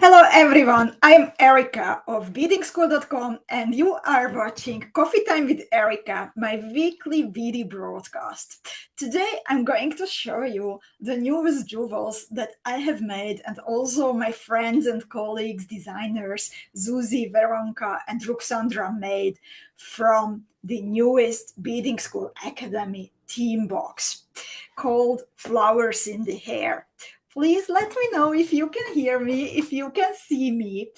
Hello everyone, I'm Erika of beadingschool.com and you are watching Coffee Time with Erika, my weekly beady broadcast. Today I'm going to show you the newest jewels that I have made and also my friends and colleagues, designers Zuzi, Veronka and Ruxandra made from the newest Beading School Academy theme box called Flowers in the Hair. Please let me know if you can hear me, if you can see me.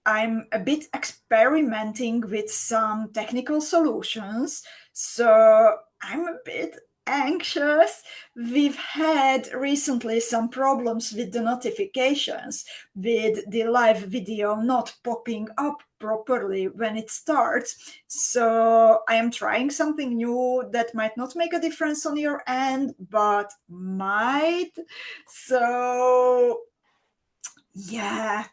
I'm a bit experimenting with some technical solutions, so I'm a bit anxious. We've had recently some problems with the notifications, with the live video not popping up properly when it starts. So I am trying something new that might not make a difference on your end, but might. So yeah,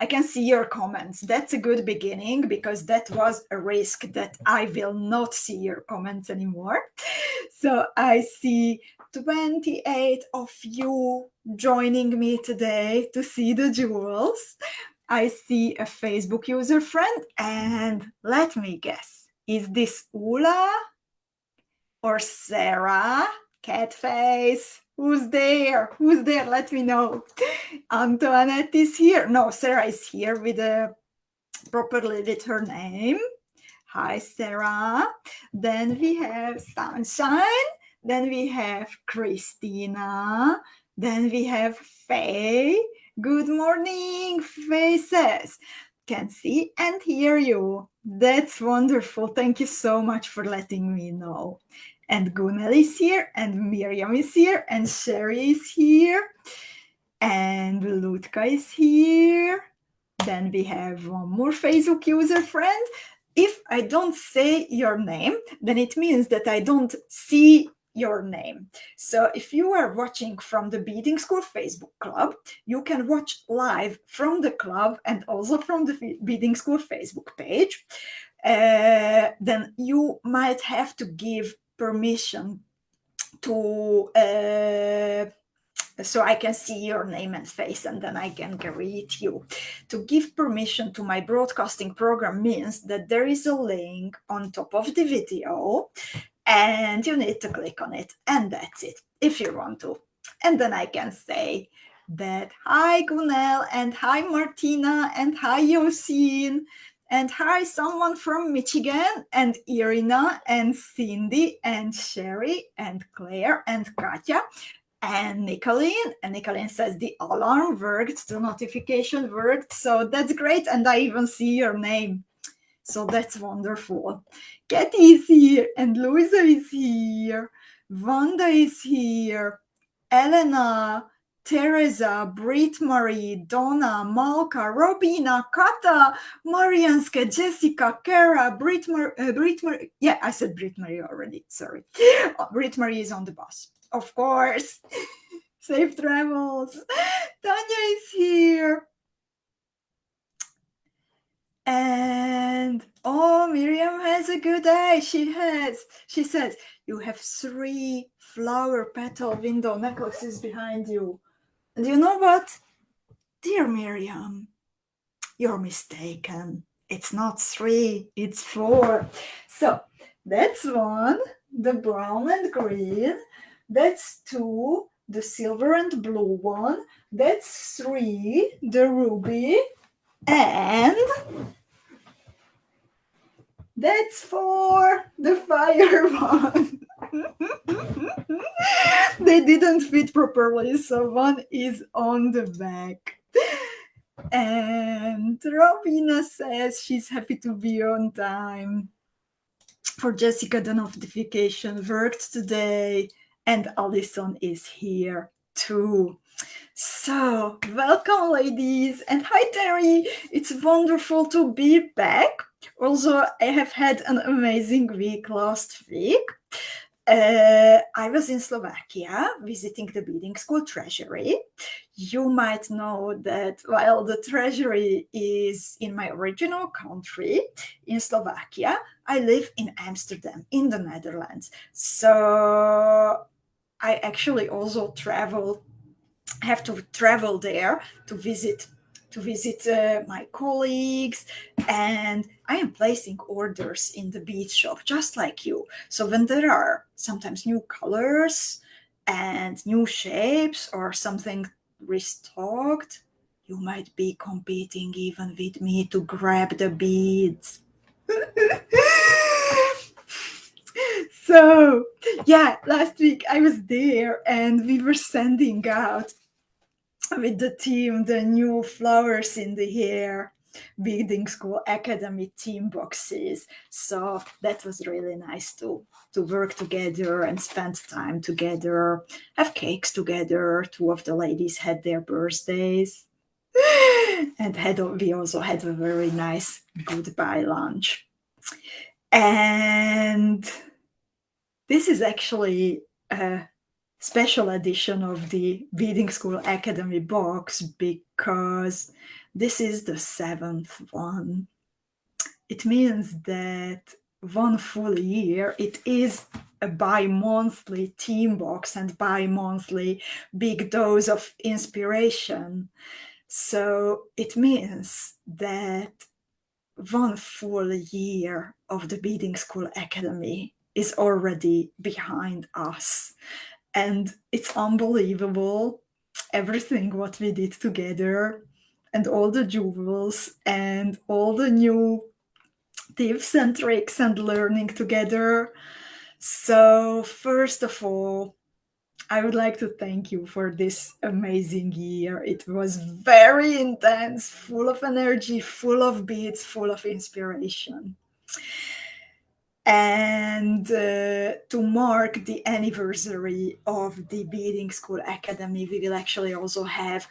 I can see your comments. That's a good beginning because that was a risk that I will not see your comments anymore. So I see 28 of you joining me today to see the jewels. I see a Facebook user friend, and let me guess, is this Ula or Sarah? Cat face. Who's there? Who's there? Let me know. Antoinette is here. No, Sarah is here with properly with her name. Hi, Sarah. Then we have Sunshine. Then we have Christina. Then we have Faye. Good morning, faces. Can see and hear you. That's wonderful. Thank you so much for letting me know. And Gunel is here, and Miriam is here, and Sherry is here, and Lutka is here. Then we have one more Facebook user friend. If I don't say your name, then it means that I don't see your name. So if you are watching from the Beading School Facebook club, you can watch live from the club and also from the Beading School Facebook page. Then you might have to give permission to so I can see your name and face and then I can greet you. To give permission to my broadcasting program means that there is a link on top of the video and you need to click on it, and that's it, if you want to. And then I can say that hi Gunel, and hi Martina, and hi Yosin, and hi someone from Michigan, and Irina, and Cindy, and Sherry, and Claire, and Katya, and Nicolene. And Nicolene says the alarm worked, the notification worked, so that's great, and I even see your name. So that's wonderful. Katie is here, and Louisa is here, Wanda is here, Elena, Teresa, Brit Marie, Donna, Malka, Robina, Kata, Marianska, Jessica, Kara, Brit Marie. Yeah, I said Brit Marie already. Sorry. Brit Marie is on the bus. Of course. Safe travels. Tanya is here. And Miriam has a good eye. She says, you have 3 flower petal window necklaces behind you. And you know what? Dear Miriam, you're mistaken. It's not 3, it's 4. So that's 1, the brown and green. That's 2, the silver and blue one. That's 3, the ruby. And that's 4, the fire one. They didn't fit properly, so 1 is on the back. And Robina says she's happy to be on time. For Jessica, the notification worked today, and Alison is here too. So, welcome, ladies, and hi, Terry. It's wonderful to be back. Also, I have had an amazing week last week. I was in Slovakia visiting the Beading School Treasury. You might know that while the Treasury is in my original country, in Slovakia, I live in Amsterdam, in the Netherlands. So I actually also have to travel there to visit to visit my colleagues, and I am placing orders in the bead shop just like you. So when there are sometimes new colors and new shapes or something restocked, you might be competing even with me to grab the beads. So, yeah, last week I was there and we were sending out with the team the new flowers in the hair Beading School Academy team boxes. So that was really nice to work together and spend time together, have cakes together. Two of the ladies had their birthdays. And we also had a very nice goodbye lunch. And this is actually a special edition of the Beading School Academy box because this is the 7th one. It means that one full year, it is a bi-monthly team box and bi-monthly big dose of inspiration. So it means that one full year of the Beading School Academy is already behind us. And it's unbelievable, everything what we did together, and all the jewels and all the new tips and tricks and learning together. So first of all, I would like to thank you for this amazing year. It was very intense, full of energy, full of beats, full of inspiration. And to mark the anniversary of the Beading School Academy, we will actually also have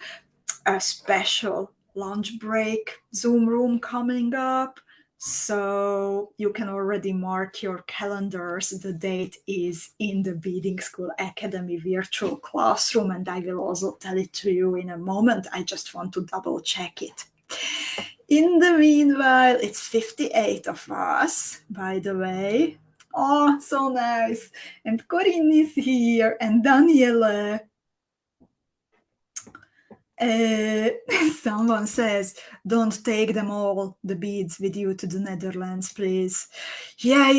a special lunch break Zoom room coming up. So you can already mark your calendars. The date is in the Beading School Academy virtual classroom, and I will also tell it to you in a moment. I just want to double check it. In the meanwhile, it's 58 of us, by the way. Oh, so nice. And Corinne is here, and Daniele. Someone says, don't take them all, the beads, with you to the Netherlands, please. Yeah,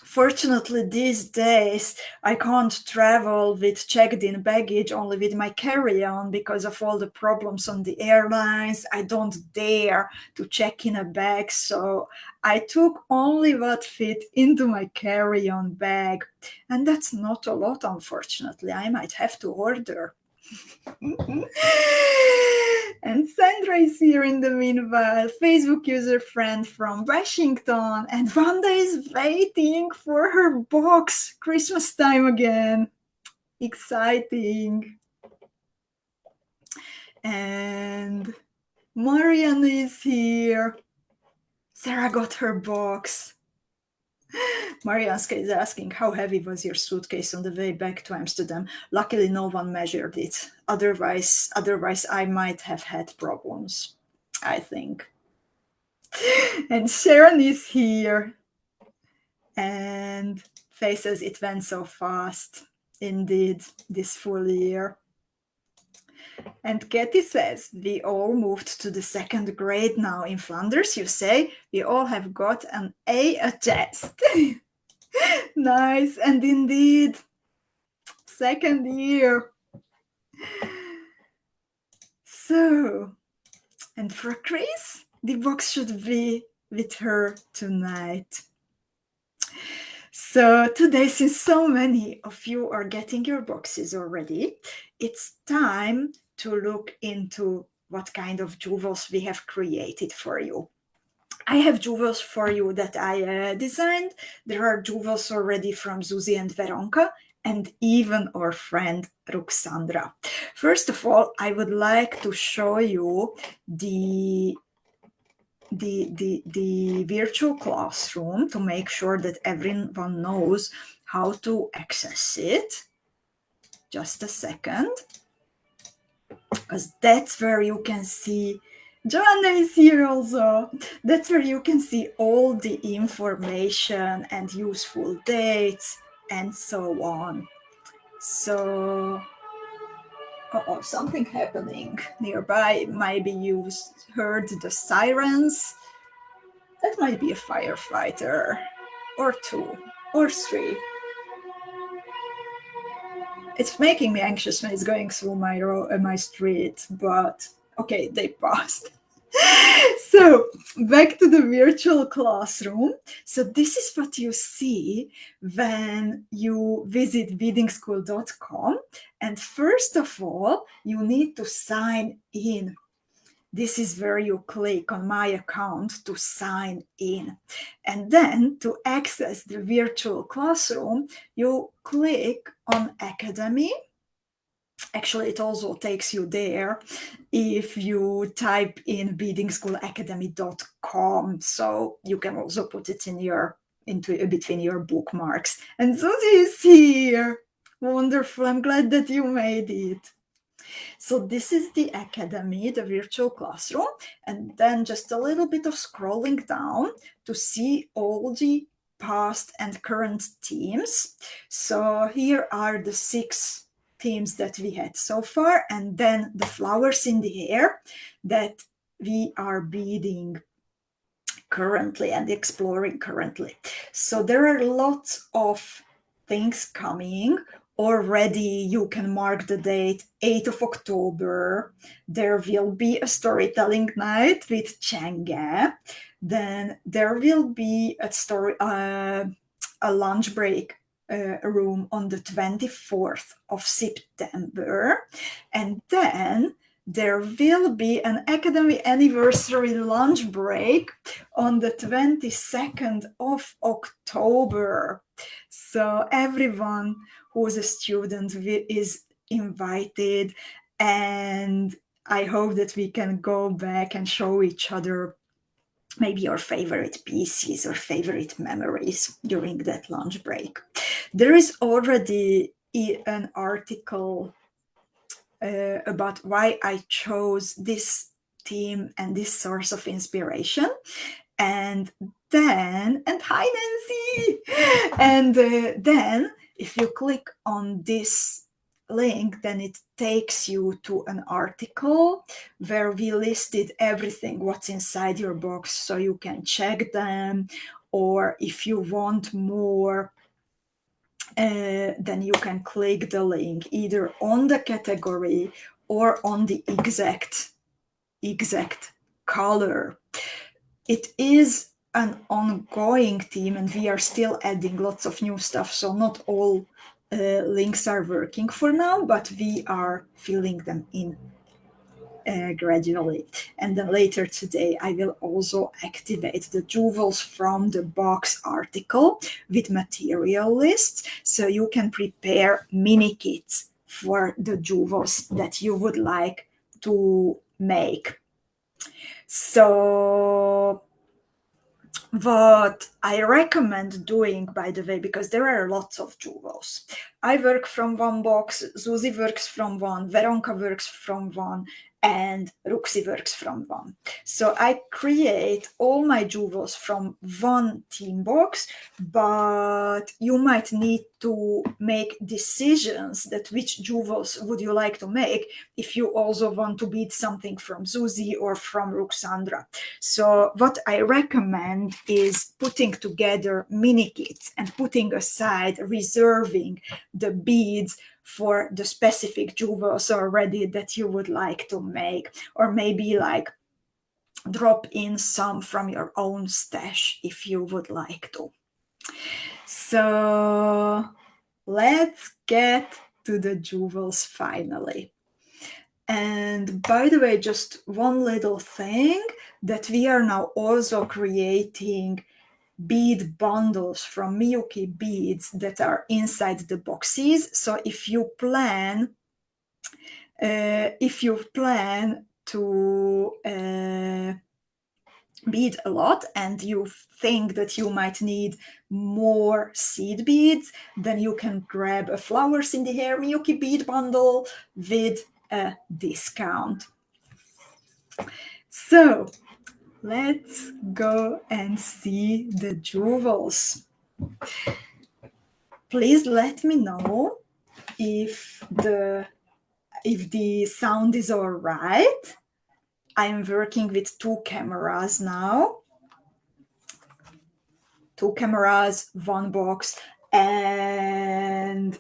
fortunately these days I can't travel with checked-in baggage, only with my carry-on, because of all the problems on the airlines. I don't dare to check in a bag, so I took only what fit into my carry-on bag, and that's not a lot, unfortunately. I might have to order. And Sandra is here in the meanwhile, Facebook user friend from Washington, and Wanda is waiting for her box. Christmas time again. Exciting. And Marianne is here. Sarah got her box. Marianska is asking, how heavy was your suitcase on the way back to Amsterdam? Luckily, no one measured it. Otherwise, I might have had problems, I think. And Sharon is here. And Faye says it went so fast. Indeed, this full year. And Katie says, we all moved to the 2nd grade now in Flanders, you say? We all have got an A test. Nice, and indeed, 2nd year. So, and for Chris, the box should be with her tonight. So today, since so many of you are getting your boxes already, it's time to look into what kind of jewels we have created for you. I have jewels for you that I designed. There are jewels already from Zuzi and Veronka, and even our friend Ruxandra. First of all, I would like to show you the virtual classroom to make sure that everyone knows how to access it. Just a second, because that's where you can see. Joanna is here also. That's where you can see all the information and useful dates and so on. So Uh-oh, something happening nearby. Maybe you heard the sirens. That might be a firefighter, or two, or three. It's making me anxious when it's going through my street, but okay, they passed. So back to the virtual classroom. So this is what you see when you visit beadingschool.com. And first of all, you need to sign in. This is where you click on my account to sign in. And then to access the virtual classroom, you click on Academy. Actually, it also takes you there if you type in beadingschoolacademy.com. So you can also put it into between your bookmarks. And Zuzi is here. Wonderful. I'm glad that you made it. So this is the Academy, the virtual classroom, and then just a little bit of scrolling down to see all the past and current themes. So here are the 6 themes that we had so far, and then the flowers in the air that we are beading currently and exploring currently. So there are lots of things coming. Already you can mark the date 8th of October. There will be a storytelling night with 𝐁𝐄𝐃𝐃𝐈���. Then there will be a lunch break room on the 24th of September. And then there will be an Academy anniversary lunch break on the 22nd of October. So everyone who's a student is invited, and I hope that we can go back and show each other maybe your favorite pieces or favorite memories during that lunch break. There is already an article about why I chose this theme and this source of inspiration. And hi Nancy! And then if you click on this link, then it takes you to an article where we listed everything, what's inside your box, so you can check them, or if you want more, then you can click the link either on the category or on the exact color. It is an ongoing theme, and we are still adding lots of new stuff, so not all links are working for now, but we are filling them in gradually. And then later today I will also activate the jewels from the box article with material lists, so you can prepare mini kits for the jewels that you would like to make. So what I recommend doing, by the way, because there are lots of jewels. I work from one box, Zuzi works from one, Veronka works from one, and Ruxi works from one. So I create all my jewels from one theme box, but you might need to make decisions that which jewels would you like to make if you also want to bead something from Zuzi or from Ruxandra. So what I recommend is putting together mini kits and putting aside, reserving the beads for the specific jewels already that you would like to make, or maybe like drop in some from your own stash if you would like to. So let's get to the jewels finally. And by the way, just one little thing, that we are now also creating bead bundles from Miyuki beads that are inside the boxes. So if you plan to bead a lot and you think that you might need more seed beads, then you can grab a flowers in the hair Miyuki bead bundle with a discount. So let's go and see the jewels. Please let me know if the if the sound is all right. I'm working with 2 cameras now. 2 cameras, 1 box, and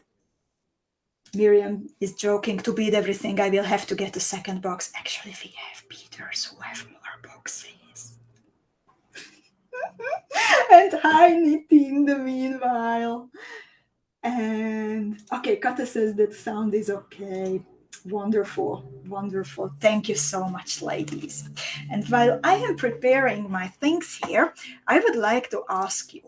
Miriam is joking. To beat everything, I will have to get a second box. Actually, we have beaters who have more boxes. And hi, Niti, in the meanwhile. And okay, Kata says that sound is okay. Wonderful, wonderful. Thank you so much, ladies. And while I am preparing my things here, I would like to ask you,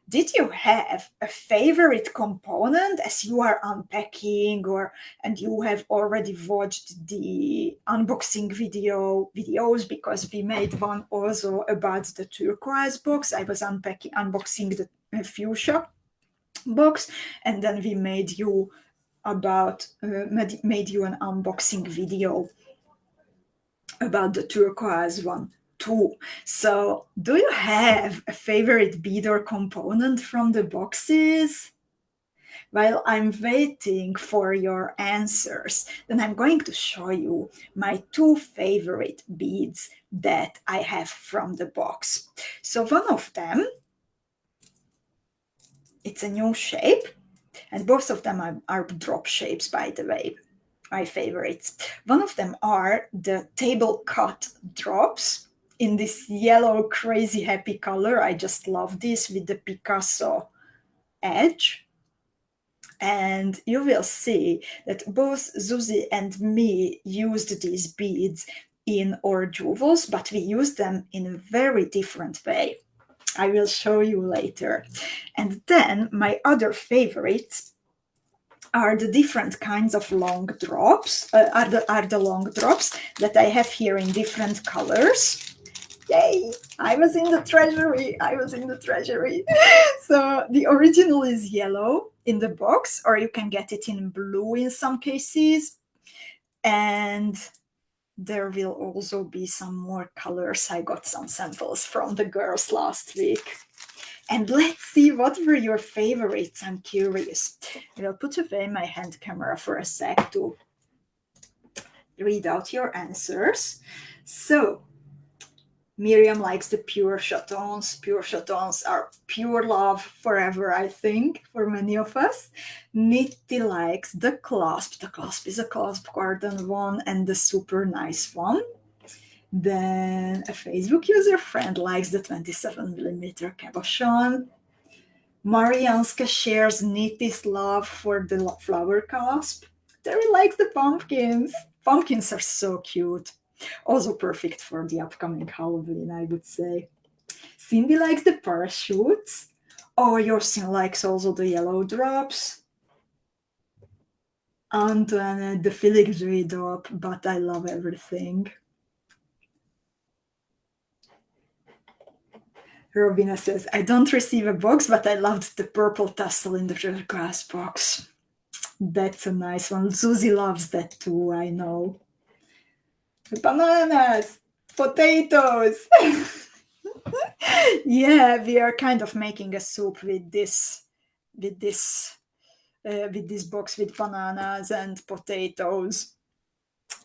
did you have a favorite component as you are unpacking, or and you have already watched the unboxing videos, because we made one also about the turquoise box. I was unboxing the fuchsia box, and then we made you made you an unboxing video about the turquoise one too. So do you have a favorite beader component from the boxes? While I'm waiting for your answers, then I'm going to show you my 2 favorite beads that I have from the box. So one of them, it's a new shape, and both of them are drop shapes, by the way, my favorites. One of them are the table cut drops in this yellow crazy happy color. I just love this with the Picasso edge. And you will see that both Zuzi and me used these beads in our jewels, but we used them in a very different way. I will show you later. And then my other favorites are the different kinds of long drops, are the long drops that I have here in different colors. Yay! I was in the treasury. So the original is yellow in the box, or you can get it in blue in some cases. And there will also be some more colors. I got some samples from the girls last week. And let's see, what were your favorites? I'm curious. I will put away my hand camera for a sec to read out your answers. So, Miriam likes the pure chatons. Pure chatons are pure love forever, I think, for many of us. Nitty likes the clasp. The clasp is a clasp garden one and the super nice one. Then a Facebook user friend likes the 27mm cabochon. Marianska shares Nitty's love for the flower clasp. Terry likes the pumpkins. Pumpkins are so cute. Also perfect for the upcoming Halloween, I would say. Cindy likes the parachutes. Oh, Yorsin likes also the yellow drops. Antoinette, the filigree drop, but I love everything. Robina says, I don't receive a box, but I loved the purple tassel in the turquoise box. That's a nice one. Zuzi loves that too, I know. Bananas, potatoes. Yeah, we are kind of making a soup with this box with bananas and potatoes.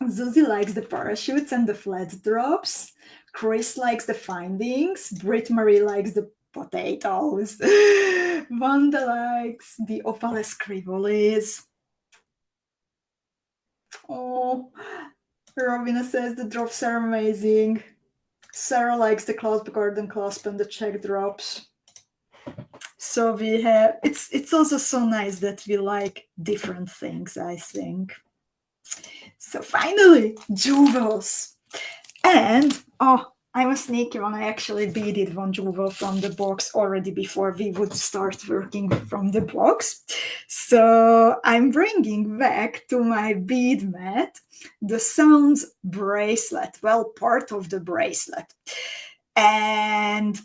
Zuzi likes the parachutes and the flat drops. Chris likes the findings. Britt Marie likes the potatoes. Wanda likes the opale scrivolis. Oh, Robina says the drops are amazing. Sarah likes the clasp garden clasp and the check drops. So we have, it's also so nice that we like different things, I think. So finally, jewels. And, oh, I'm a sneaky one. I actually beaded one jewel from the box already before we would start working from the box. So I'm bringing back to my bead mat the Sounds bracelet, well, part of the bracelet. And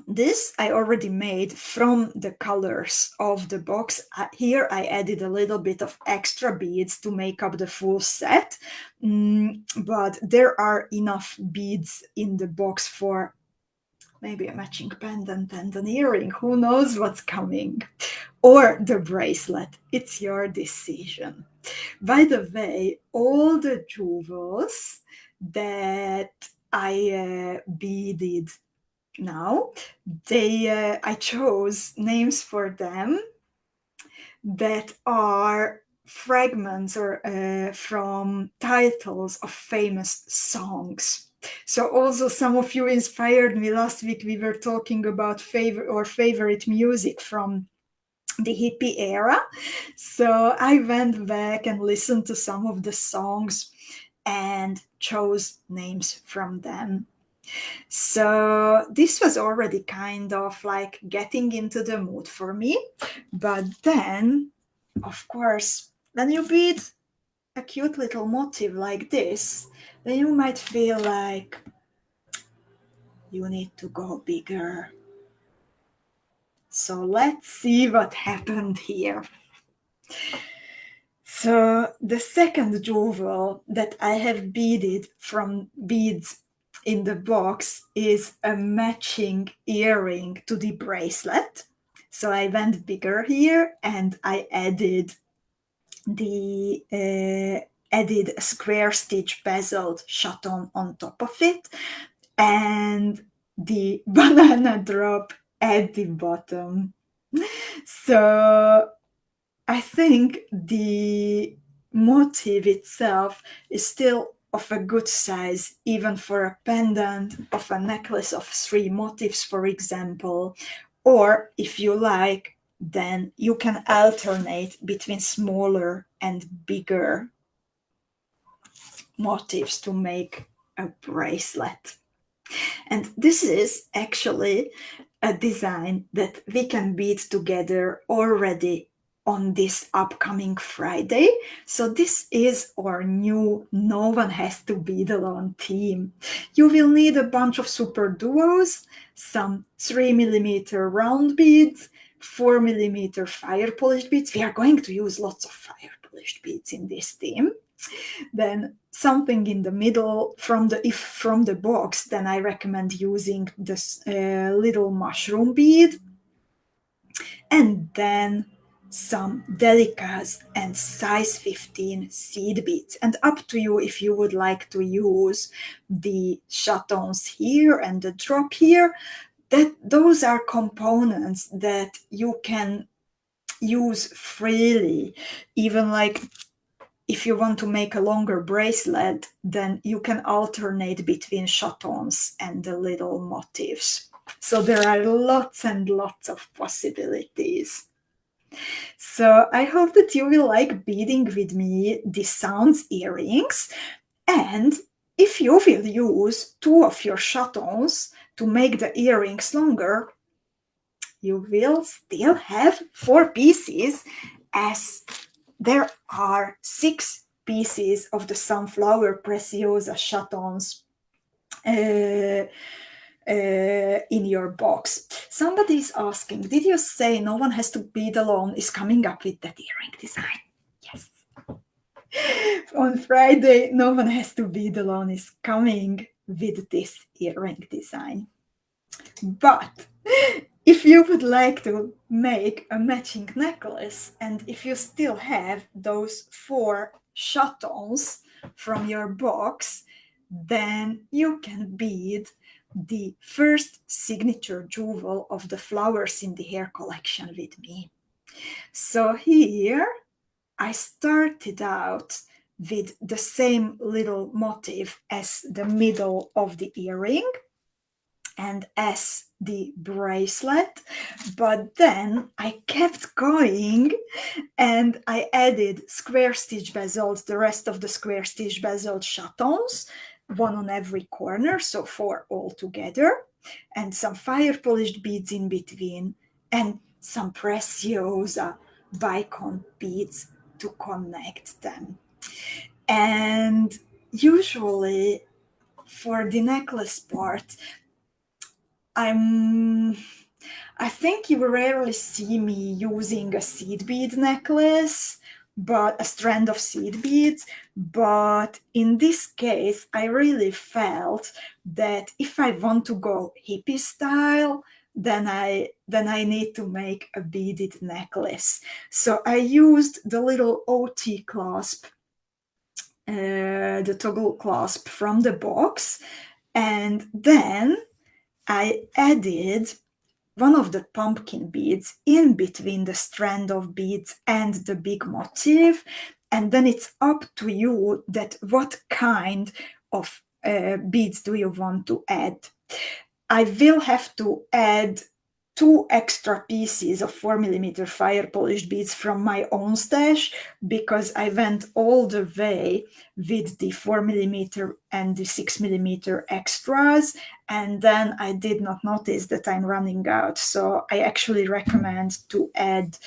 this I already made from the colors of the box. Here I added a little bit of extra beads to make up the full set, but there are enough beads in the box for maybe a matching pendant and an earring. Who knows what's coming? Or the bracelet. It's your decision. By the way, all the jewels that I beaded now, I chose names for them that are fragments or from titles of famous songs. So also some of you inspired me. Last week we were talking about favorite music from the hippie era. So I went back and listened to some of the songs and chose names from them. So this was already kind of like getting into the mood for me. But then, of course, when you beat a cute little motif like this, then you might feel like you need to go bigger. So let's see what happened here. So the second jewel that I have beaded from beads in the box is a matching earring to the bracelet. So I went bigger here and I added a square stitch bezeled chaton on top of it and the banana drop at the bottom. So I think the motif itself is still of a good size, even for a pendant of a necklace of 3 motifs, for example. Or if you like, then you can alternate between smaller and bigger motifs to make a bracelet. And this is actually a design that we can bead together already on this upcoming Friday. So this is our new No One Has to Bead Alone theme. You will need a bunch of super duos, some 3mm round beads, 4mm fire polished beads. We are going to use lots of fire polished beads in this theme. Then something in the middle from the box, then I recommend using this little mushroom bead, and then some delicas and size 15 seed beads. And up to you if you would like to use the chatons here and the drop here. Those are components that you can use freely, even like if you want to make a longer bracelet, then you can alternate between chatons and the little motifs. So there are lots and lots of possibilities. So I hope that you will like beading with me the sounds earrings. And if you will use 2 of your chatons to make the earrings longer, you will still have 4 pieces, as there are 6 pieces of the Sunflower Preciosa chatons in your box. Somebody is asking, did you say No One Has to Bead Alone is coming up with that earring design? Yes. On Friday, No One Has to Bead Alone is coming with this earring design. But if you would like to make a matching necklace, and if you still have those 4 chatons from your box, then you can bead the first signature jewel of the Flowers in the Hair collection with me. So here I started out with the same little motif as the middle of the earring and as the bracelet, but then I kept going and I added square stitch bezeled, the rest of the square stitch bezeled chatons, 1 on every corner, so 4 all together, and some fire polished beads in between, and some Preciosa bicon beads to connect them. And usually for the necklace part, I think you rarely see me using a seed bead necklace, but a strand of seed beads. But in this case, I really felt that if I want to go hippie style, then I need to make a beaded necklace. So I used the little OT clasp, the toggle clasp from the box, and then I added one of the pumpkin beads in between the strand of beads and the big motif, and then it's up to you that what kind of beads do you want to add. I will have to add 2 extra pieces of 4mm fire polished beads from my own stash, because I went all the way with the 4mm and the 6mm extras, and then I did not notice that I'm running out. So I actually recommend to add,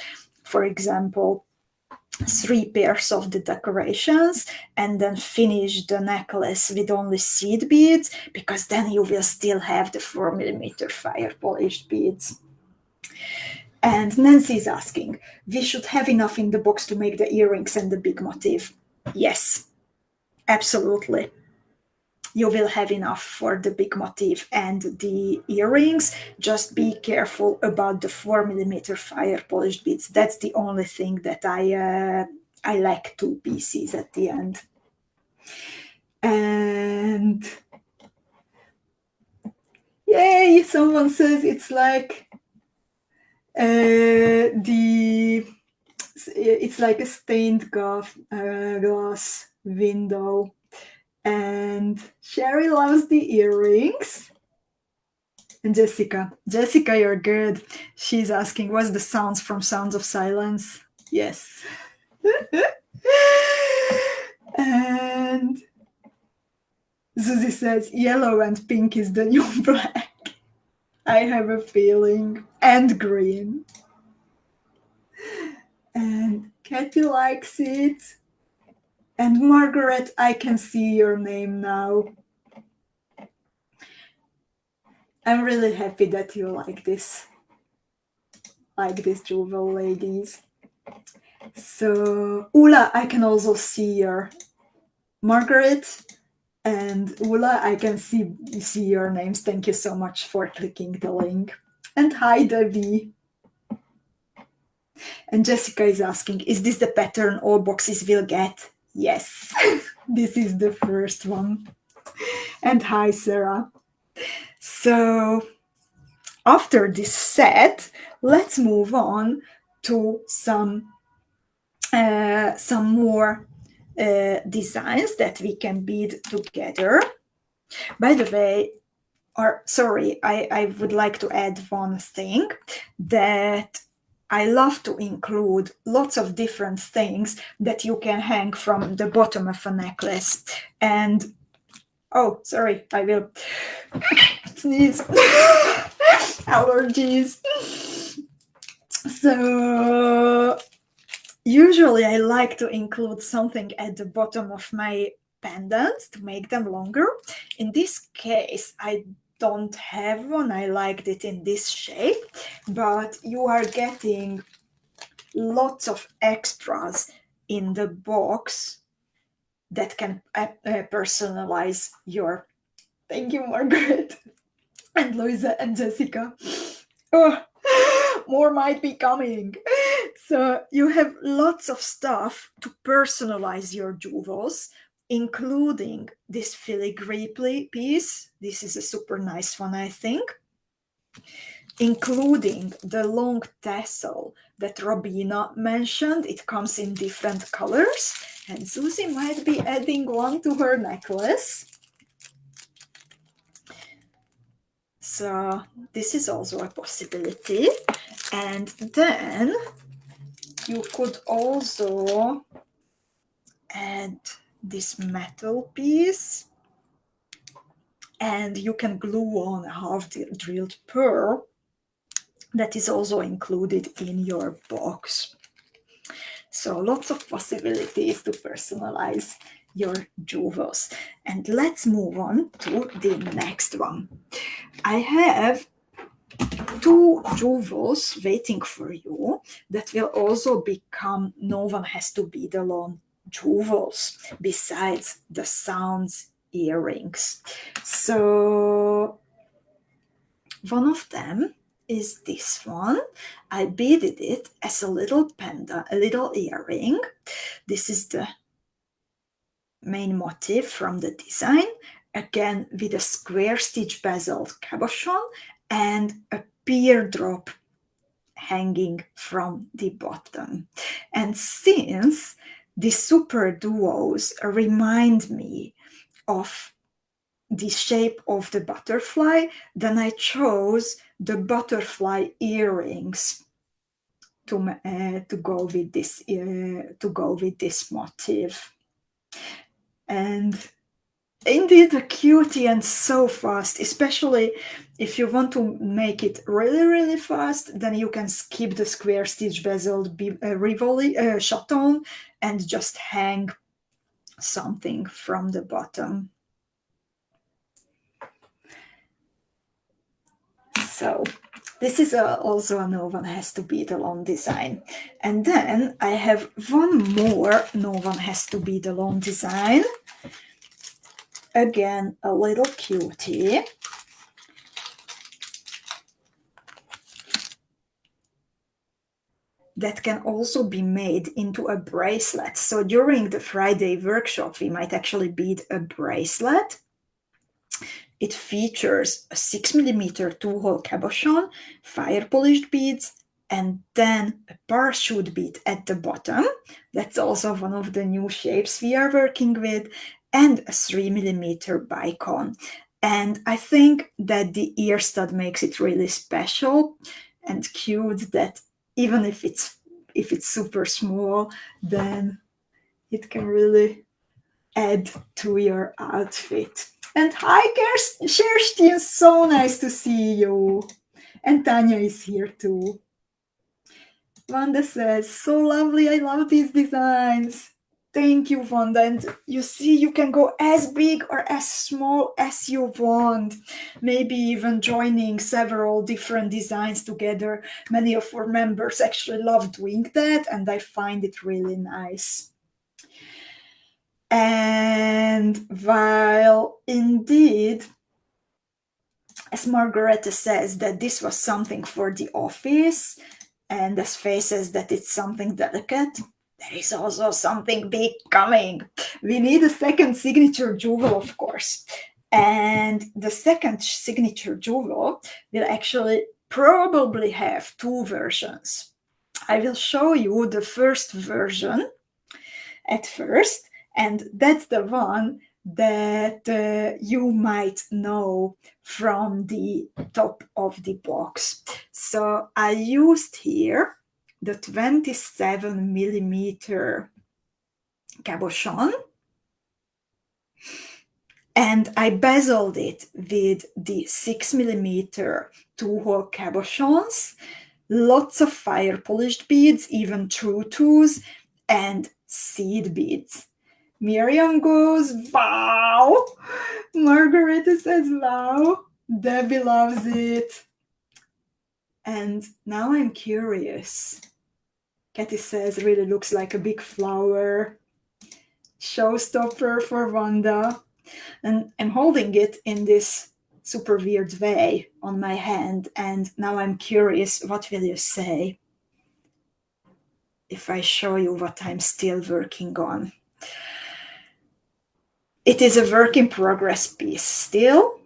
for example, 3 pairs of the decorations, and then finish the necklace with only seed beads, because then you will still have the 4mm fire polished beads. And Nancy is asking, we should have enough in the box to make the earrings and the big motif. Yes, absolutely. You will have enough for the big motif and the earrings. Just be careful about the 4mm fire polished beads. That's the only thing that I lack 2 pieces at the end. And yay, someone says it's like it's like a stained glass window. And Sherry loves the earrings. And Jessica, you're good. She's asking, what's the sounds from Sounds of Silence? Yes. And Zuzi says, yellow and pink is the new black. I have a feeling. And green. And Kathy likes it. And Margaret, I can see your name now. I'm really happy that you like this jewel, ladies. So Ula, I can also see your Margaret and Ula, I can see your names. Thank you so much for clicking the link. And hi, Debbie. And Jessica is asking, is this the pattern all boxes will get? Yes, this is the first one. And hi, Sarah. So after this set, let's move on to some more designs that we can bead together. By the way, I would like to add one thing, that I love to include lots of different things that you can hang from the bottom of a necklace. And oh, sorry, I will sneeze. Allergies. So usually I like to include something at the bottom of my pendants to make them longer. In this case, I don't have one. I liked it in this shape, but you are getting lots of extras in the box that can personalize your... Thank you, Margaret. And Louisa and Jessica. Oh, more might be coming. So you have lots of stuff to personalize your jewels, including this filigree piece. This is a super nice one, I think. Including the long tassel that Robina mentioned. It comes in different colors. And Zuzi might be adding one to her necklace. So this is also a possibility. And then you could also add this metal piece, and you can glue on a half drilled pearl that is also included in your box. So lots of possibilities to personalize your jewels. And let's move on to the next one. I have 2 jewels waiting for you that will also become No One Has to Be Alone jewels, besides the Sounds earrings. So one of them is this one. I beaded it as a little pendant, a little earring. This is the main motif from the design, again with a square stitch bezeled cabochon and a pear drop hanging from the bottom. And since the super duos remind me of the shape of the butterfly, then I chose the butterfly earrings to go with this motif. And indeed, a cutie and so fast, especially if you want to make it really, really fast, then you can skip the square stitch bezeled Rivoli chaton and just hang something from the bottom. So this is also a no one has to be the long design. And then I have one more no one has to be the long design. Again, a little cutie. That can also be made into a bracelet. So during the Friday workshop, we might actually bead a bracelet. It features a 6mm 2-hole cabochon, fire polished beads, and then a parachute bead at the bottom. That's also one of the new shapes we are working with, and a 3mm bicon. And I think that the ear stud makes it really special and cute, that even if it's super small, then it can really add to your outfit. And hi, Kerstin, so nice to see you. And Tanya is here too. Wanda says, so lovely, I love these designs. Thank you, Wanda. And you see, you can go as big or as small as you want. Maybe even joining several different designs together. Many of our members actually love doing that, and I find it really nice. And while indeed, as Margareta says, that this was something for the office, and as Faye says that it's something delicate, there is also something big coming. We need a second signature jewel, of course. And the second signature jewel will actually probably have two versions. I will show you the first version at first, and that's the one that you might know from the top of the box. So I used here the 27mm cabochon, and I bezeled it with the 6mm 2-hole cabochons, lots of fire polished beads, even true twos, and seed beads. Miriam goes, wow. Margareta says, wow. Debbie loves it. And now I'm curious. Katy says, really looks like a big flower. Showstopper for Wanda. And I'm holding it in this super weird way on my hand. And now I'm curious, what will you say if I show you what I'm still working on? It is a work in progress piece still.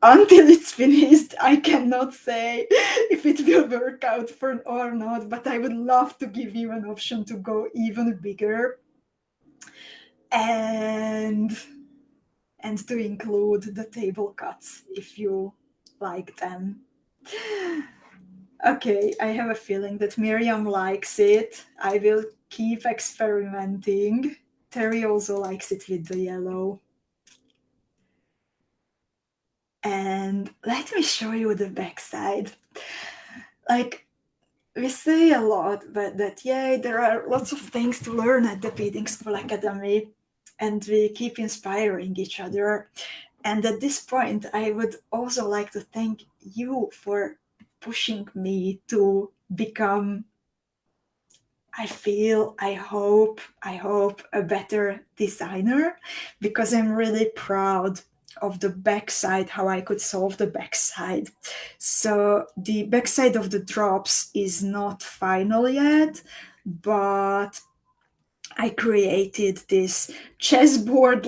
Until it's finished, I cannot say if it will work out or not, but I would love to give you an option to go even bigger and to include the table cuts if you like them. Okay, I have a feeling that Miriam likes it. I will keep experimenting. Terry also likes it with the yellow. And let me show you the backside. Like, we say a lot, but that, yay, there are lots of things to learn at the Beading School Academy, and we keep inspiring each other. And at this point, I would also like to thank you for pushing me to become, I hope, a better designer, because I'm really proud the backside, how I could solve the backside. So the backside of the drops is not final yet, but I created this chessboard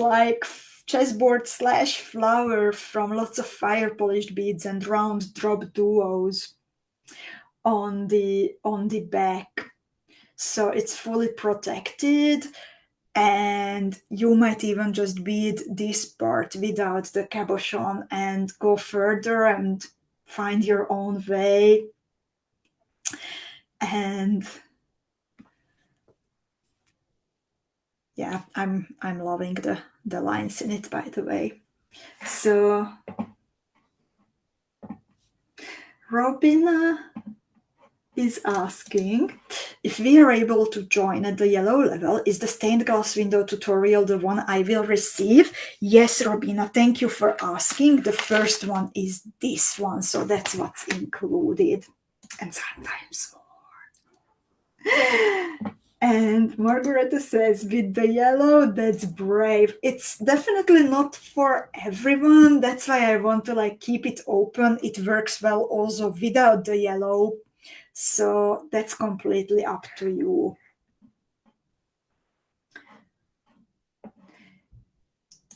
slash flower from lots of fire polished beads and round drop duos on the back. So it's fully protected, and you might even just bead this part without the cabochon and go further and find your own way. And yeah, I'm loving the lines in it, by the way. So Robin is asking if we are able to join at the yellow level. Is the stained glass window tutorial the one I will receive? Yes, Robina, thank you for asking. The first one is this one, so that's what's included, and sometimes more. And Margareta says, with the yellow, that's brave. It's definitely not for everyone. That's why I want to keep it open. It works well also without the yellow. So that's completely up to you.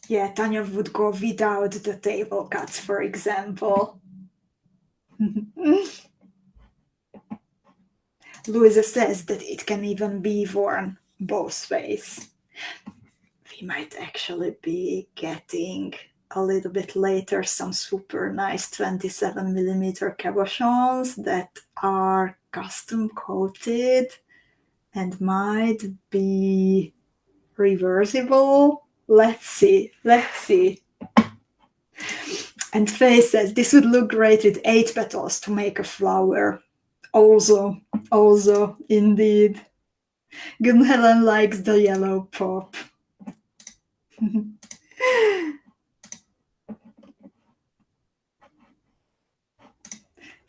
Yeah, Tanya would go without the table cuts, for example. Louisa says that it can even be worn both ways. We might actually be getting a little bit later some super nice 27mm cabochons that are custom coated and might be reversible. Let's see. And Faye says this would look great with 8 petals to make a flower. Also, indeed. Gunhelen likes the yellow pop.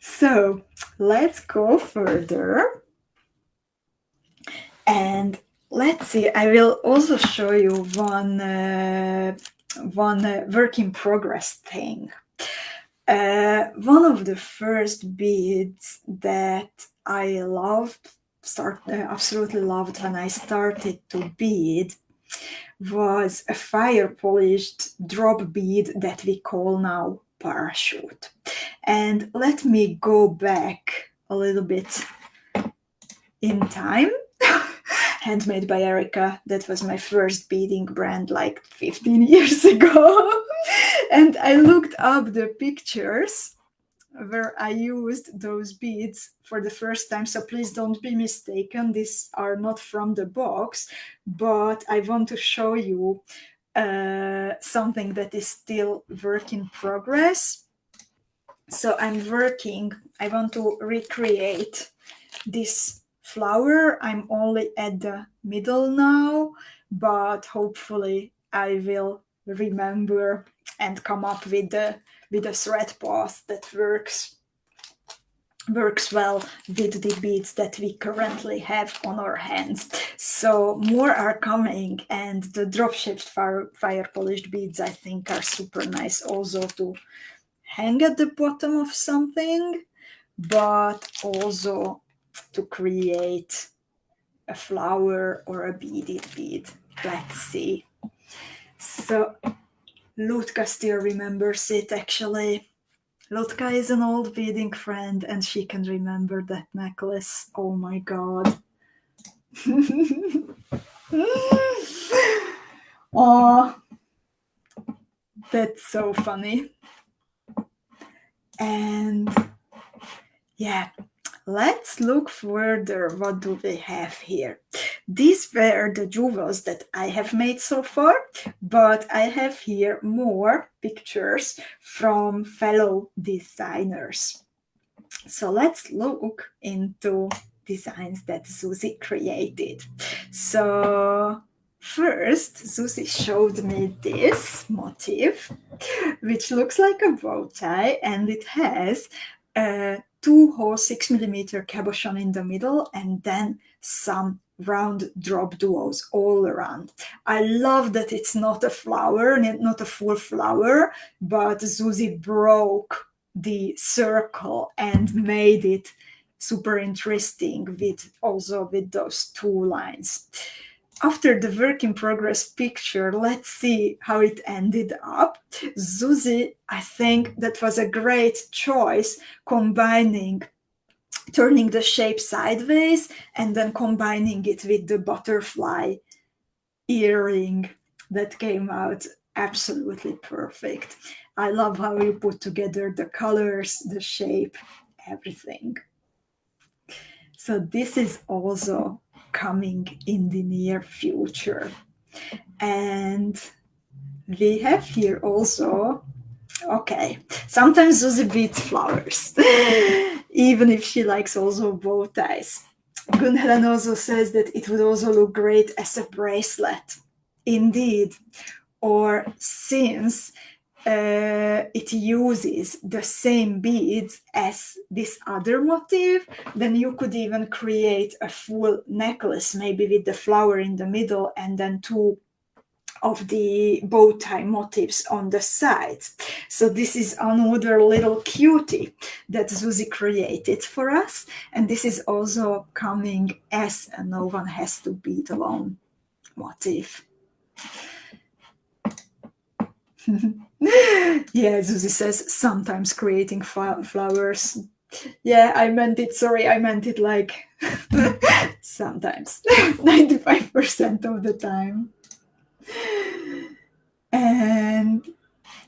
So let's go further. And let's see, I will also show you one work in progress thing. One of the first beads that I absolutely loved when I started to bead was a fire polished drop bead that we call now parachute. And let me go back a little bit in time. Handmade by Erika. That was my first beading brand 15 years ago. And I looked up the pictures where I used those beads for the first time. So please don't be mistaken. These are not from the box, but I want to show you something that is still work in progress. So I want to recreate this flower. I'm only at the middle now, but hopefully I will remember and come up with a thread path that works well with the beads that we currently have on our hands. So more are coming, and the drop shaped fire polished beads I think are super nice also to hang at the bottom of something, but also to create a flower or a beaded bead. Let's see. So Lutka still remembers it, actually. Lutka is an old beading friend and she can remember that necklace. Oh my god. Oh, that's so funny. And yeah, let's look further. What do we have here? These were the jewels that I have made so far, but I have here more pictures from fellow designers. So let's look into designs that Zuzi created. So first, Zuzi showed me this motif, which looks like a bow tie, and it has a 2-hole 6mm cabochon in the middle, and then some round drop duos all around. I love that it's not a flower, not a full flower, but Zuzi broke the circle and made it super interesting with those two lines. After the work in progress picture, let's see how it ended up. Zuzi, I think that was a great choice, turning the shape sideways and then combining it with the butterfly earring that came out absolutely perfect. I love how you put together the colors, the shape, everything. So this is also coming in the near future. And we have here also, okay, sometimes Zuzi beats flowers, even if she likes also bow ties. Gunhelen also says that it would also look great as a bracelet. Indeed. Or since it uses the same beads as this other motif, then you could even create a full necklace, maybe with the flower in the middle and then two of the bow tie motifs on the sides. So this is another little cutie that Zuzi created for us, and this is also coming as a no one has to beat alone motif. Yeah, Zuzi says sometimes creating flowers. Yeah, I meant it, sorry, I meant it like sometimes, 95% of the time. And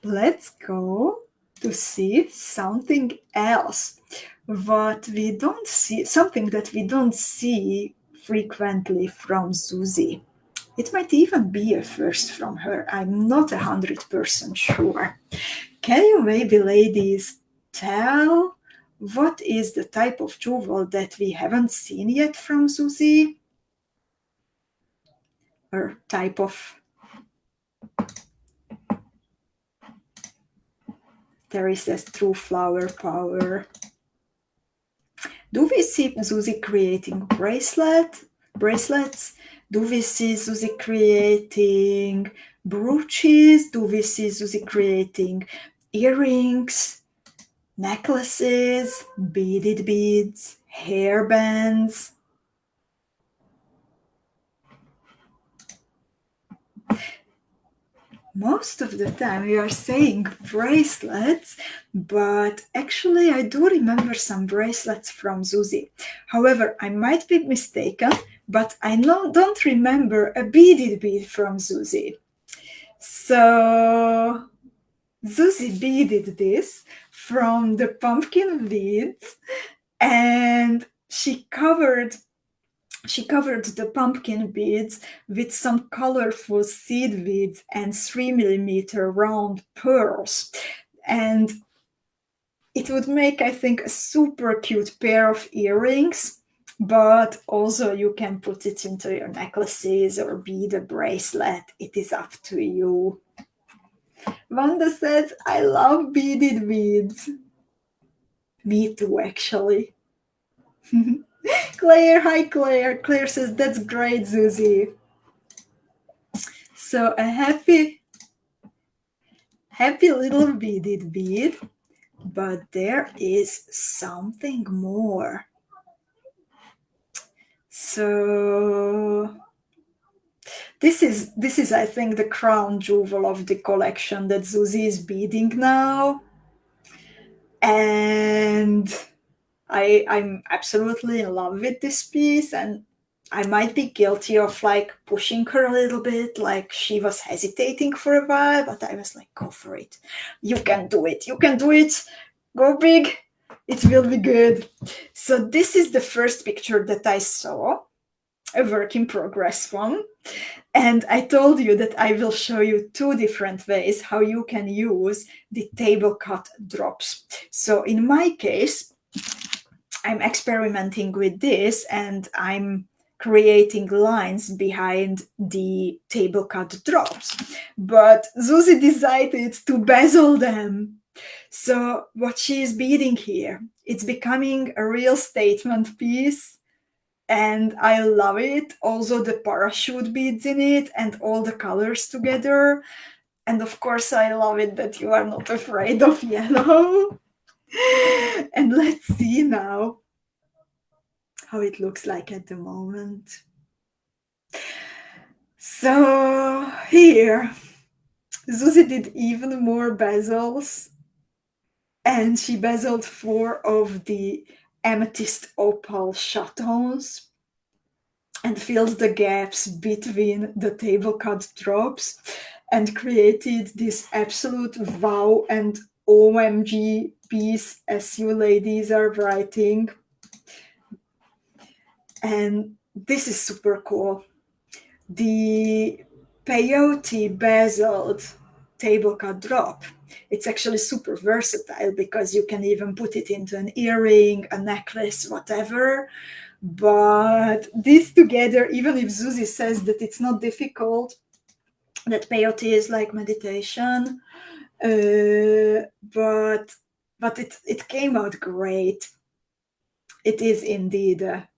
let's go to see something else. Something that we don't see frequently from Zuzi. It might even be a first from her. I'm not 100% sure. Can you maybe, ladies, tell what is the type of jewel that we haven't seen yet from Zuzi? Or type of... Terry says true flower power. Do we see Zuzi creating bracelets? Do we see Zuzi creating brooches? Do we see Zuzi creating earrings, necklaces, beaded beads, hairbands? Most of the time we are saying bracelets, but actually I do remember some bracelets from Zuzi. However, I might be mistaken, but I don't remember a beaded bead from Zuzi. So Zuzi beaded this from the pumpkin beads, and she covered the pumpkin beads with some colorful seed beads and 3mm round pearls. And it would make, I think, a super cute pair of earrings, but also you can put it into your necklaces or bead a bracelet. It is up to you. Wanda says, I love beaded beads. Me too, actually. Claire, hi Claire. Claire says, that's great, Zuzi. So a happy little beaded bead, but there is something more. So this is I think the crown jewel of the collection that Zuzi is beading now, and I'm absolutely in love with this piece, and I might be guilty of like pushing her a little bit, like she was hesitating for a while, but I was like, go for it. You can do it. You can do it. Go big. It will be good. So this is the first picture that I saw, a work in progress one. And I told you that I will show you two different ways how you can use the table cut drops. So in my case, I'm experimenting with this and I'm creating lines behind the table cut drops. But Zuzi decided to bezel them. So what she is beading here, it's becoming a real statement piece. and I love it. Also the parachute beads in it and all the colors together. And of course, I love it that you are not afraid of yellow. And let's see now how it looks like at the moment. So here, Zuzi did even more bezels, and she bezeled 4 of the amethyst opal chatons and filled the gaps between the table cut drops and created this absolute wow and OMG piece, as you ladies are writing. And this is super cool. The peyote bezeled table cut drop, it's actually super versatile because you can even put it into an earring, a necklace, whatever. But this together, even if Zuzi says that it's not difficult, that peyote is like meditation, but it came out great. It is indeed a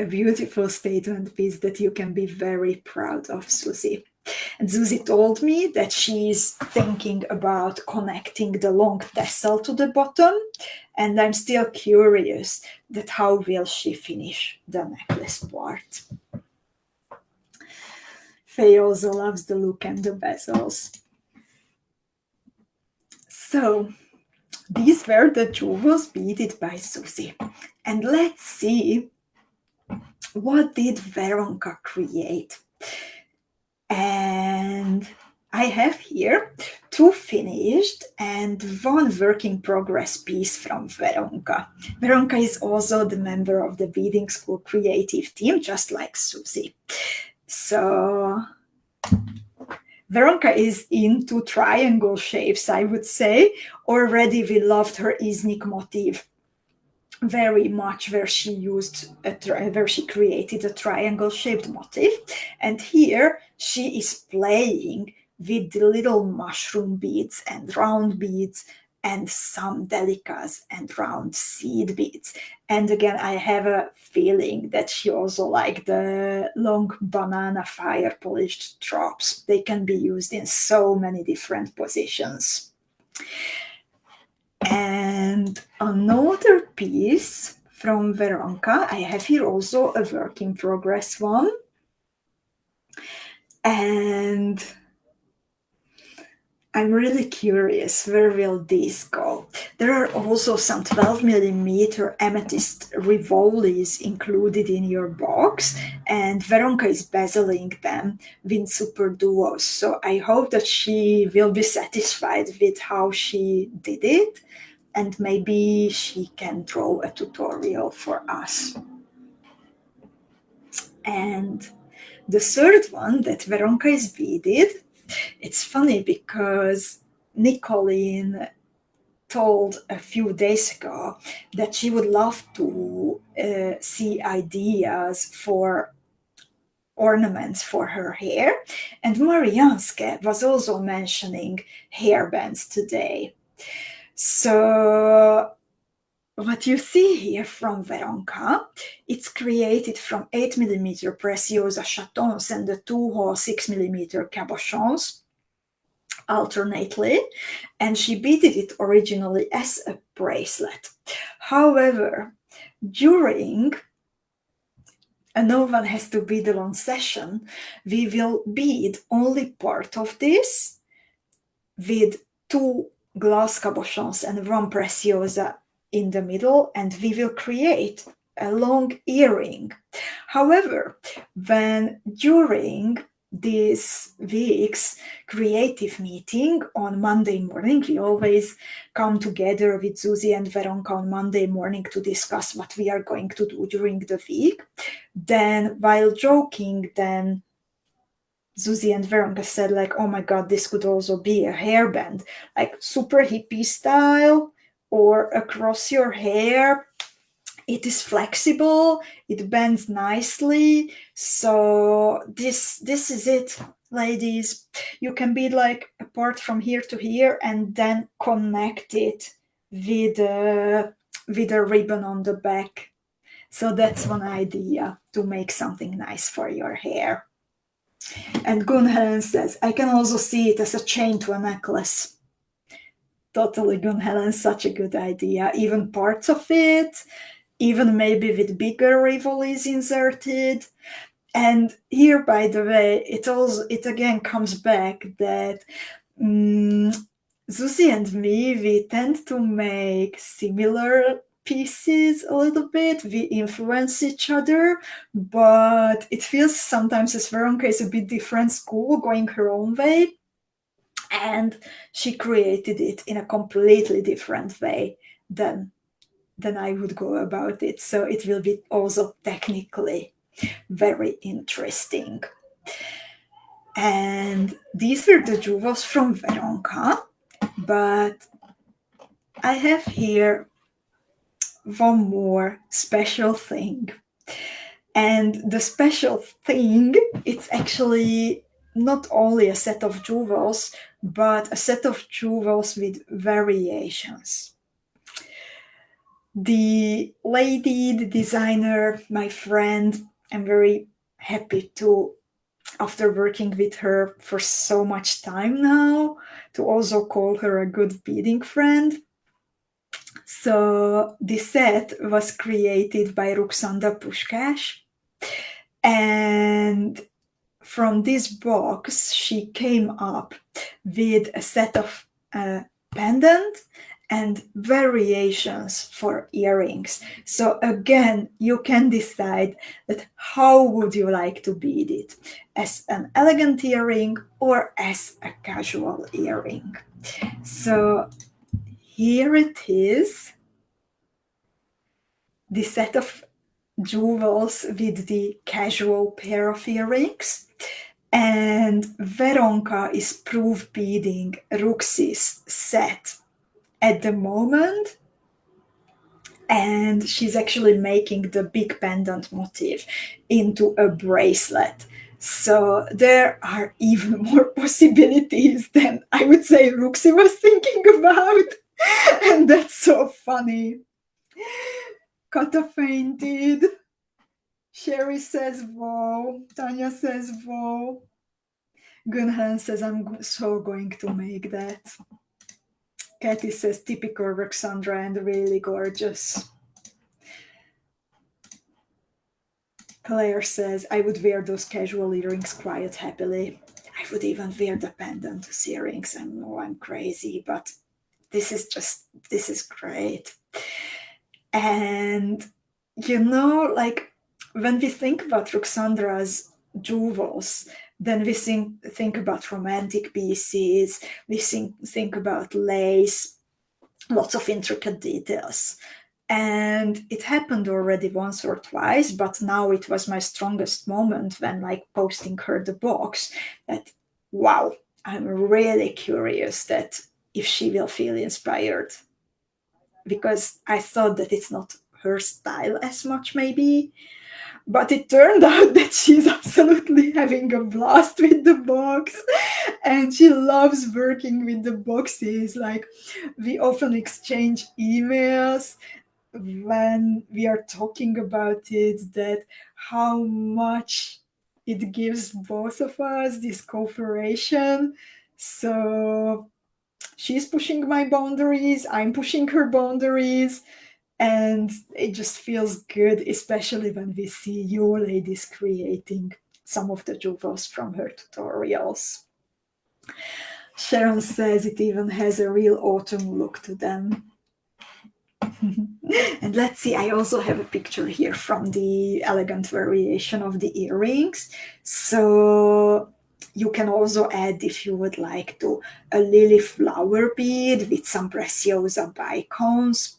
beautiful statement piece that you can be very proud of, Zuzi. And Zuzi told me that she's thinking about connecting the long tassel to the bottom, and I'm still curious that how will she finish the necklace part. Faye also loves the look and the bezels. So these were the jewels beaded by Zuzi. And let's see, what did Veronka create? And I have here 2 finished and 1 work in progress piece from Veronka. Veronka is also the member of the Beading School creative team, just like Zuzi. So Veronka is into triangle shapes, I would say. Already we loved her 𝐊𝐿𝐼 motif very much, where she created a triangle shaped motif. And here she is playing with the little mushroom beads and round beads and some delicas and round seed beads. And again, I have a feeling that she also liked the long banana fire polished drops. They can be used in so many different positions. And another piece from Veronka, I have here also a work in progress one. And I'm really curious, where will these go? There are also some 12mm amethyst rivolis included in your box, and Veronka is bezeling them with super duos. So I hope that she will be satisfied with how she did it, and maybe she can draw a tutorial for us. And the third one that Veronka is beaded, it's funny because Nicolene told a few days ago that she would love to see ideas for ornaments for her hair. And 𝐊𝐿𝐼 was also mentioning hairbands today. So what you see here from Veronka, it's created from 8mm Preciosa chatons and the 2-hole 6mm cabochons alternately, and she beaded it originally as a bracelet. However, during no one has to bead alone session, we will bead only part of this with 2 glass cabochons and 1 Preciosa in the middle, and we will create a long earring. However, when during this week's creative meeting on Monday morning, we always come together with Zuzi and Veronka on Monday morning to discuss what we are going to do during the week. Then, while joking, then Zuzi and Veronka said, like, oh my god, this could also be a hairband, like super hippie style or across your hair. It is flexible, it bends nicely. So this is it, ladies. You can be like apart from here to here and then connect it with a ribbon on the back. So that's one idea to make something nice for your hair. And Gunhelen says, I can also see it as a chain to a necklace. Totally, Gunhelen, such a good idea. Even parts of it, even maybe with bigger rivolis inserted. And here, by the way, it again comes back that Zuzi and me, we tend to make similar pieces a little bit. We influence each other, but it feels sometimes as Veronka is a bit different school, going her own way. And she created it in a completely different way than I would go about it. So it will be also technically very interesting. And these were the jewels from Veronka, but I have here one more special thing. And the special thing, it's actually not only a set of jewels, but a set of jewels with variations. The lady, the designer, my friend, I'm very happy to, after working with her for so much time now, to also call her a good beading friend. So this set was created by Ruxandra Puskás, and from this box she came up with a set of pendant and variations for earrings. So again, you can decide that how would you like to bead it, as an elegant earring or as a casual earring. So here it is, the set of jewels with the casual pair of earrings. And Veronka is proof beading Ruxi's set at the moment, and she's actually making the big pendant motif into a bracelet. So there are even more possibilities than I would say Ruxi was thinking about. And that's so funny. Kata fainted. Sherry says, whoa. Tanya says, whoa. Gunhan says, I'm so going to make that. Katie says, typical Ruxandra and really gorgeous. Claire says, I would wear those casual earrings quite happily. I would even wear the pendant earrings. I know I'm crazy, but this is great. And, you know, like, when we think about Ruxandra's jewels, then we think about romantic pieces, we think about lace, lots of intricate details. And it happened already once or twice, but now it was my strongest moment when, like, posting her the box, that, wow, I'm really curious that if she will feel inspired. Because I thought that it's not her style as much, maybe. But it turned out that she's absolutely having a blast with the box, and she loves working with the boxes. Like, we often exchange emails when we are talking about it, that how much it gives both of us this cooperation. So she's pushing my boundaries, I'm pushing her boundaries, and it just feels good, especially when we see you ladies creating some of the jewels from her tutorials. Sharon says it even has a real autumn look to them. And let's see, I also have a picture here from the elegant variation of the earrings. So you can also add, if you would like to, a lily flower bead with some Preciosa bicones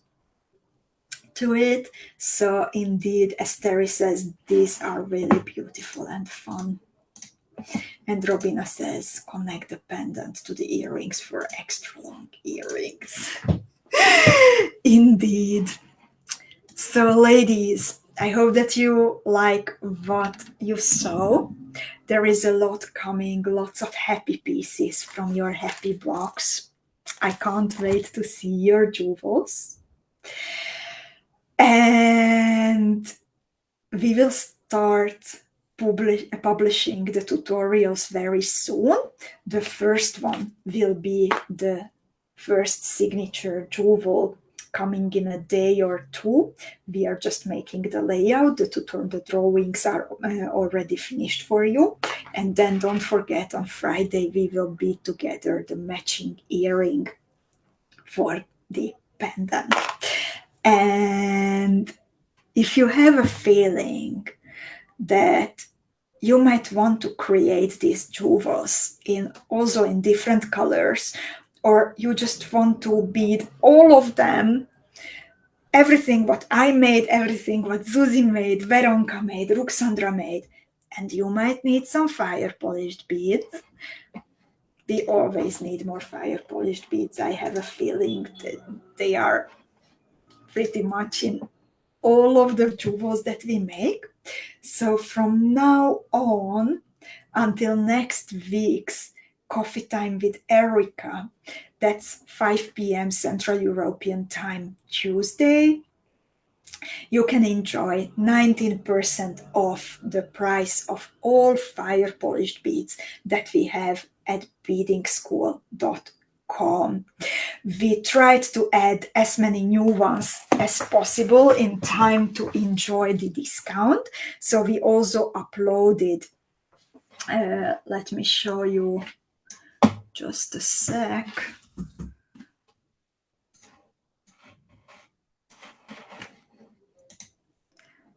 to it. So indeed, as Terry says, these are really beautiful and fun. And Robina says, connect the pendant to the earrings for extra long earrings. Indeed. So ladies, I hope that you like what you saw. There is a lot coming, lots of happy pieces from your happy box. I can't wait to see your jewels. And we will start publishing the tutorials very soon. The first one will be the first signature jewel coming in a day or two. We are just making the layout. The drawings are already finished for you. And then don't forget, on Friday we will be together the matching earring for the pendant. And if you have a feeling that you might want to create these jewels also in different colors, or you just want to bead all of them, everything what I made, everything what Zuzi made, Veronka made, Ruxandra made, and you might need some fire polished beads. We always need more fire polished beads. I have a feeling that they are pretty much in all of the jewels that we make. So from now on until next week's Coffee Time with Erika, that's 5 p.m. Central European Time, Tuesday, you can enjoy 19% off the price of all fire polished beads that we have at beadingschool.com. We tried to add as many new ones as possible in time to enjoy the discount. So we also uploaded, let me show you just a sec.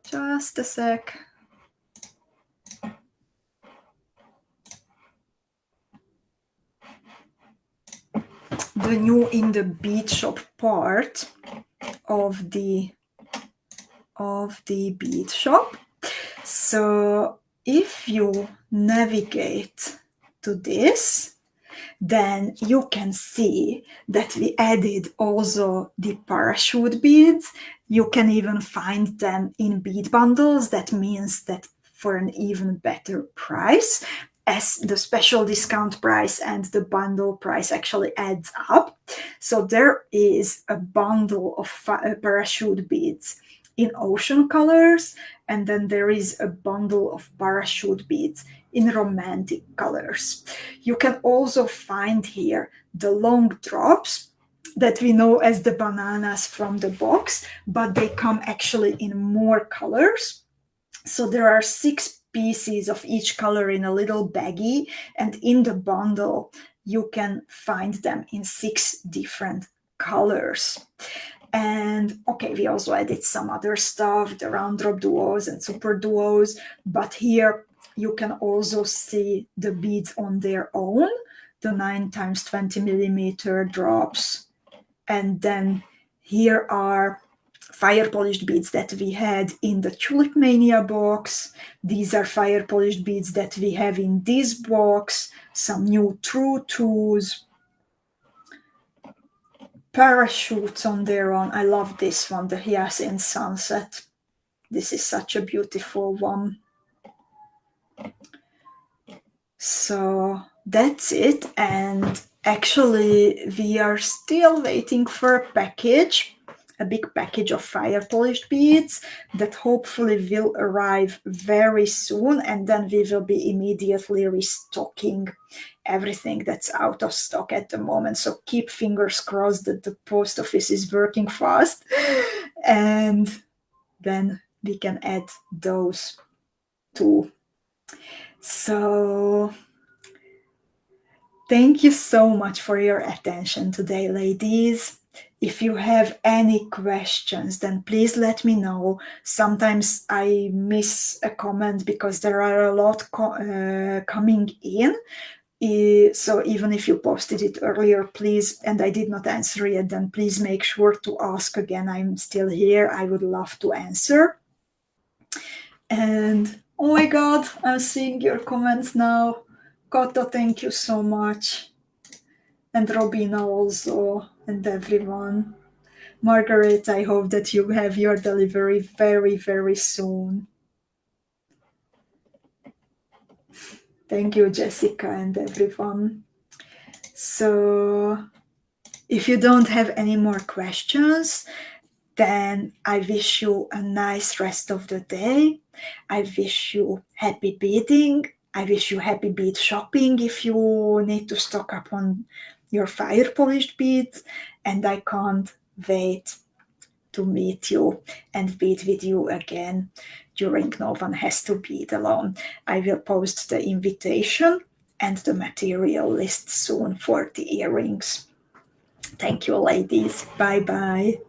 Just a sec. The new in the bead shop part of the bead shop. So if you navigate to this, then you can see that we added also the parachute beads. You can even find them in bead bundles. That means that for an even better price, as the special discount price and the bundle price actually adds up. So there is a bundle of parachute beads in ocean colors, and then there is a bundle of parachute beads in romantic colors. You can also find here the long drops that we know as the bananas from the box, but they come actually in more colors. So there are 6 pieces of each color in a little baggie, and in the bundle you can find them in 6 different colors. And okay, we also added some other stuff, the round drop duos and super duos, but here you can also see the beads on their own, the 9 times 20 millimeter drops. And then here are fire polished beads that we had in the Tulip Mania box. These are fire polished beads that we have in this box, some new True Twos, parachutes on their own. I love this one, the Hyacinth Sunset. This is such a beautiful one. So that's it. And actually, we are still waiting for a package, a big package of fire polished beads that hopefully will arrive very soon. And then we will be immediately restocking everything that's out of stock at the moment. So keep fingers crossed that the post office is working fast. And then we can add those too. So thank you so much for your attention today, ladies. If you have any questions, then please let me know. Sometimes I miss a comment because there are a lot coming in. So even if you posted it earlier, please, and I did not answer yet, then please make sure to ask again. I'm still here. I would love to answer. And oh my God, I'm seeing your comments now. Koto, thank you so much. And Robina also, and everyone. Margaret, I hope that you have your delivery very, very soon. Thank you, Jessica, and everyone. So if you don't have any more questions, Then I wish you a nice rest of the day. I wish you happy beading. I wish you happy bead shopping if you need to stock up on your fire polished beads. And I can't wait to meet you and bead with you again during No One Has to Bead Alone. I will post the invitation and the material list soon for the earrings. Thank you, ladies. Bye-bye.